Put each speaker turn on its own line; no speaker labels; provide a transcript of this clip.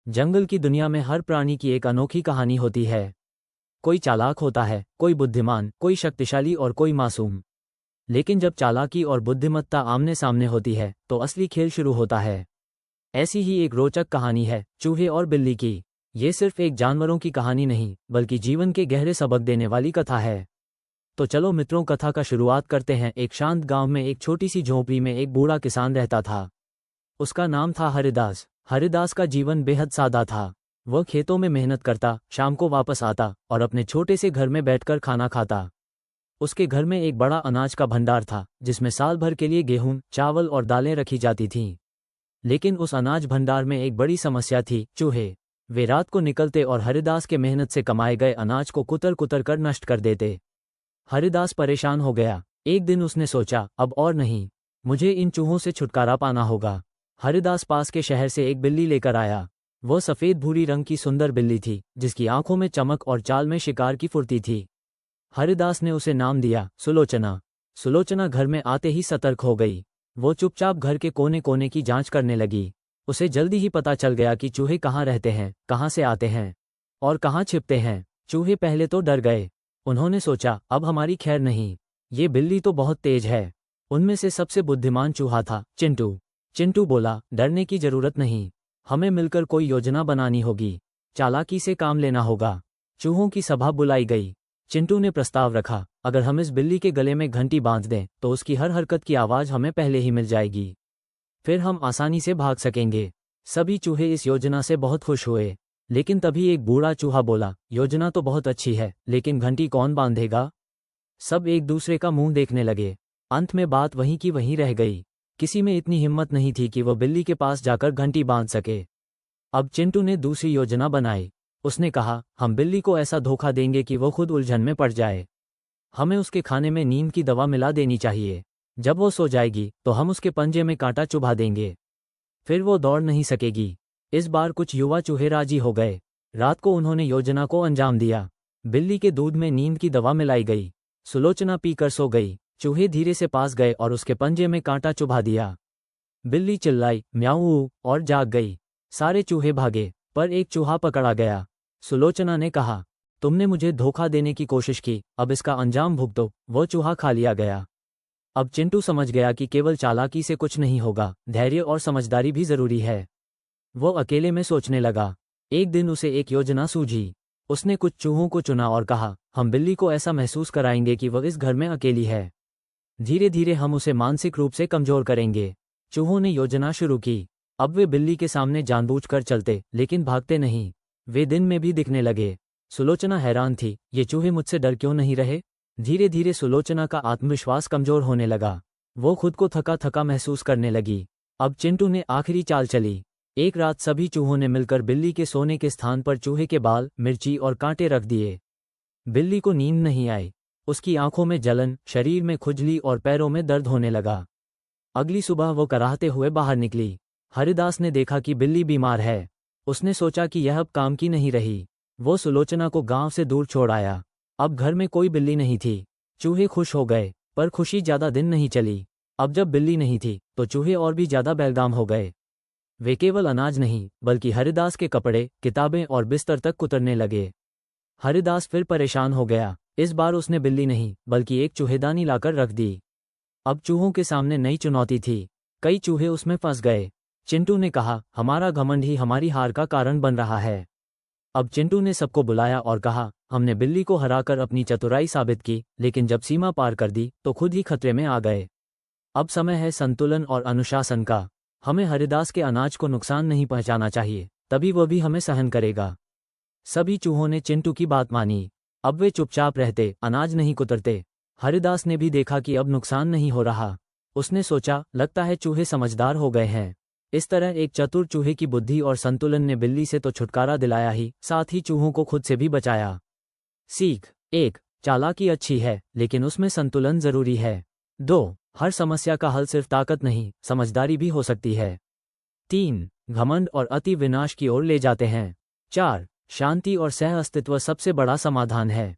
जंगल की दुनिया में हर प्राणी की एक अनोखी कहानी होती है। कोई चालाक होता है, कोई बुद्धिमान, कोई शक्तिशाली और कोई मासूम। लेकिन जब चालाकी और बुद्धिमत्ता आमने सामने होती है तो असली खेल शुरू होता है। ऐसी ही एक रोचक कहानी है चूहे और बिल्ली की। ये सिर्फ एक जानवरों की कहानी नहीं, बल्कि जीवन के गहरे सबक देने वाली कथा है। तो चलो मित्रों, कथा का शुरुआत करते हैं। एक शांत गांव में एक छोटी सी झोंपड़ी में एक बूढ़ा किसान रहता था। उसका नाम था हरिदास। हरिदास का जीवन बेहद सादा था। वह खेतों में मेहनत करता, शाम को वापस आता और अपने छोटे से घर में बैठकर खाना खाता। उसके घर में एक बड़ा अनाज का भंडार था, जिसमें साल भर के लिए गेहूं, चावल और दालें रखी जाती थीं। लेकिन उस अनाज भंडार में एक बड़ी समस्या थी, चूहे। वे रात को निकलते और हरिदास के मेहनत से कमाए गए अनाज को कुतर कुतर कर नष्ट कर देते। हरिदास परेशान हो गया। एक दिन उसने सोचा, अब और नहीं, मुझे इन चूहों से छुटकारा पाना होगा। हरिदास पास के शहर से एक बिल्ली लेकर आया। वह सफ़ेद भूरी रंग की सुंदर बिल्ली थी, जिसकी आंखों में चमक और चाल में शिकार की फुर्ती थी। हरिदास ने उसे नाम दिया सुलोचना। सुलोचना घर में आते ही सतर्क हो गई। वो चुपचाप घर के कोने कोने की जांच करने लगी। उसे जल्दी ही पता चल गया कि चूहे कहाँ रहते हैं, कहाँ से आते हैं और कहाँ छिपते हैं। चूहे पहले तो डर गए। उन्होंने सोचा, अब हमारी खैर नहीं। ये बिल्ली तो बहुत तेज है। उनमें से सबसे बुद्धिमान चूहा था चिंटू। चिंटू बोला, डरने की जरूरत नहीं, हमें मिलकर कोई योजना बनानी होगी, चालाकी से काम लेना होगा। चूहों की सभा बुलाई गई। चिंटू ने प्रस्ताव रखा, अगर हम इस बिल्ली के गले में घंटी बांध दें तो उसकी हर हरकत की आवाज़ हमें पहले ही मिल जाएगी। फिर हम आसानी से भाग सकेंगे। सभी चूहे इस योजना से बहुत खुश हुए। लेकिन तभी एक बूढ़ा चूहा बोला, योजना तो बहुत अच्छी है, लेकिन घंटी कौन बांधेगा? सब एक दूसरे का मुंह देखने लगे। अंत में बात वहीं की वहीं रह गई। किसी में इतनी हिम्मत नहीं थी कि वह बिल्ली के पास जाकर घंटी बांध सके। अब चिंटू ने दूसरी योजना बनाई। उसने कहा, हम बिल्ली को ऐसा धोखा देंगे कि वो खुद उलझन में पड़ जाए। हमें उसके खाने में नींद की दवा मिला देनी चाहिए। जब वो सो जाएगी तो हम उसके पंजे में कांटा चुभा देंगे। फिर वो दौड़ नहीं सकेगी। इस बार कुछ युवा चूहे राजी हो गए। रात को उन्होंने योजना को अंजाम दिया। बिल्ली के दूध में नींद की दवा मिलाई गई। सुलोचना पीकर सो गई। चूहे धीरे से पास गए और उसके पंजे में कांटा चुभा दिया। बिल्ली चिल्लाई, म्याऊ, और जाग गई। सारे चूहे भागे, पर एक चूहा पकड़ा गया। सुलोचना ने कहा, तुमने मुझे धोखा देने की कोशिश की, अब इसका अंजाम भुगतो। वो चूहा खा लिया गया। अब चिंटू समझ गया कि केवल चालाकी से कुछ नहीं होगा, धैर्य और समझदारी भी जरूरी है। वो अकेले में सोचने लगा। एक दिन उसे एक योजना सूझी। उसने कुछ चूहों को चुना और कहा, हम बिल्ली को ऐसा महसूस कराएंगे कि वह इस घर में अकेली है। धीरे धीरे हम उसे मानसिक रूप से कमजोर करेंगे। चूहों ने योजना शुरू की। अब वे बिल्ली के सामने जानबूझकर चलते, लेकिन भागते नहीं। वे दिन में भी दिखने लगे। सुलोचना हैरान थी, ये चूहे मुझसे डर क्यों नहीं रहे? धीरे धीरे सुलोचना का आत्मविश्वास कमजोर होने लगा। वो खुद को थका थका महसूस करने लगी। अब चिंटू ने आखिरी चाल चली। एक रात सभी चूहों ने मिलकर बिल्ली के सोने के स्थान पर चूहे के बाल, मिर्ची और कांटे रख दिए। बिल्ली को नींद नहीं आई। उसकी आंखों में जलन, शरीर में खुजली और पैरों में दर्द होने लगा। अगली सुबह वो कराहते हुए बाहर निकली। हरिदास ने देखा कि बिल्ली बीमार है। उसने सोचा कि यह अब काम की नहीं रही। वो सुलोचना को गांव से दूर छोड़ आया। अब घर में कोई बिल्ली नहीं थी। चूहे खुश हो गए, पर खुशी ज्यादा दिन नहीं चली। अब जब बिल्ली नहीं थी तो चूहे और भी ज्यादा बेलगाम हो गए। वे केवल अनाज नहीं, बल्कि हरिदास के कपड़े, किताबें और बिस्तर तक कुतरने लगे। हरिदास फिर परेशान हो गया। इस बार उसने बिल्ली नहीं, बल्कि एक चूहेदानी लाकर रख दी। अब चूहों के सामने नई चुनौती थी। कई चूहे उसमें फंस गए। चिंटू ने कहा, हमारा घमंड ही हमारी हार का कारण बन रहा है। अब चिंटू ने सबको बुलाया और कहा, हमने बिल्ली को हराकर अपनी चतुराई साबित की, लेकिन जब सीमा पार कर दी तो खुद ही खतरे में आ गए। अब समय है संतुलन और अनुशासन का। हमें हरिदास के अनाज को नुकसान नहीं पहुंचाना चाहिए, तभी वह भी हमें सहन करेगा। सभी चूहों ने चिंटू की बात मानी। अब वे चुपचाप रहते, अनाज नहीं कुतरते। हरिदास ने भी देखा कि अब नुकसान नहीं हो रहा। उसने सोचा, लगता है चूहे समझदार हो गए हैं। इस तरह एक चतुर चूहे की बुद्धि और संतुलन ने बिल्ली से तो छुटकारा दिलाया ही, साथ ही चूहों को खुद से भी बचाया। सीख 1, चालाकी अच्छी है, लेकिन उसमें संतुलन जरूरी है। 2, हर समस्या का हल सिर्फ ताकत नहीं, समझदारी भी हो सकती है। 3, घमंड और अति विनाश की ओर ले जाते हैं। 4, शांति और सह अस्तित्व सबसे बड़ा समाधान है।